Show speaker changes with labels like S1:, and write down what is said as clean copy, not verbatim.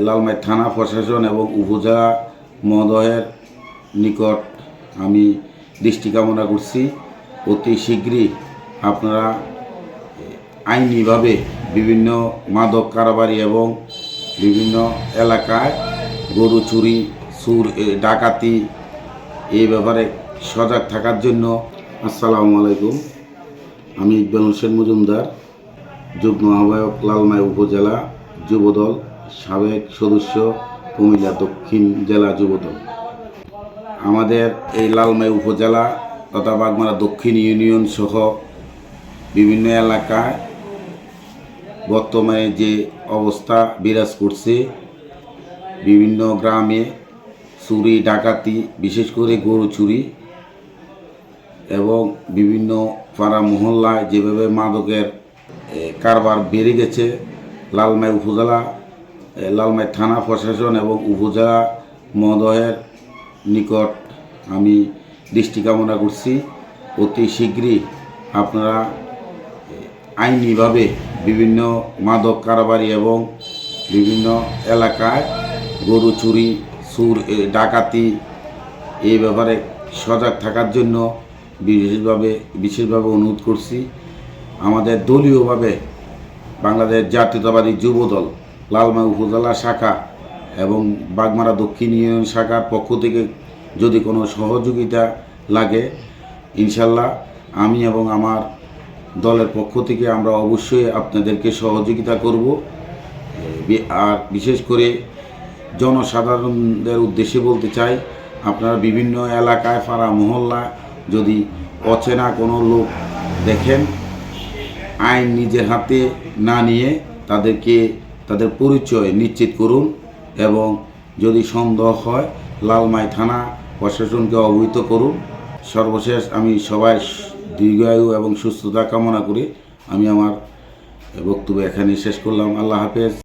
S1: লালমাই থানা প্রশাসন এবং উপজেলা মহোদয়ের নিকট আমি দৃষ্টি কামনা করছি, অতি শীঘ্রই আপনারা আইনিভাবে বিভিন্ন মাদক কারবারি এবং বিভিন্ন এলাকায় গরু চুরি ডাকাতি এই ব্যাপারে সজাগ থাকার জন্য। আসসালামু আলাইকুম, আমি ইকবাল হোসেন মজুমদার, যুগ্ম আহ্বায়ক, লালমাই উপজেলা যুবদল, সাবেক সদস্য, কুমিল্লা দক্ষিণ জেলা যুবদল। আমাদের এই লালমাই উপজেলা তথা বাগমারা দক্ষিণ ইউনিয়ন সহ বিভিন্ন এলাকায় বর্তমানে যে অবস্থা বিরাজ করছে, বিভিন্ন গ্রামে চুরি ডাকাতি, বিশেষ করে গরু চুরি এবং বিভিন্ন পাড়া মহল্লায় যেভাবে মাদকের কারবার বেড়ে গেছে, লালমাই উপজেলা লালমাই থানা প্রশাসন এবং উপজেলা মহোদয়ের নিকট আমি দৃষ্টি কামনা করছি, অতি শীঘ্রই আপনারা আইনিভাবে বিভিন্ন মাদক কারবারি এবং বিভিন্ন এলাকায় গরু চুরি ডাকাতি এই ব্যাপারে সজাগ থাকার জন্য বিশেষভাবে অনুরোধ করছি। আমাদের দলীয়ভাবে বাংলাদেশ জাতীয়তাবাদী যুবদল লালমাই উপজেলা শাখা এবং বাগমারা দক্ষিণ ইউনিয়ন শাখার পক্ষ থেকে যদি কোনো সহযোগিতা লাগে, ইনশাল্লাহ আমি এবং আমার দলের পক্ষ থেকে আমরা অবশ্যই আপনাদেরকে সহযোগিতা করব। আর বিশেষ করে জনসাধারণদের উদ্দেশ্যে বলতে চাই, আপনারা বিভিন্ন এলাকায় পাড়া মহল্লায় যদি অচেনা কোনো লোক দেখেন, আইন নিজের হাতে না নিয়ে তাদের পরিচয় নিশ্চিত করুন এবং যদি সন্দেহ হয় লালমাই থানা প্রশাসনকে অবহিত করুন। সর্বশেষ আমি সবাই দীর্ঘায়ু এবং সুস্থতা কামনা করে আমি আমার বক্তব্য এখানে শেষ করলাম। আল্লাহ হাফেজ।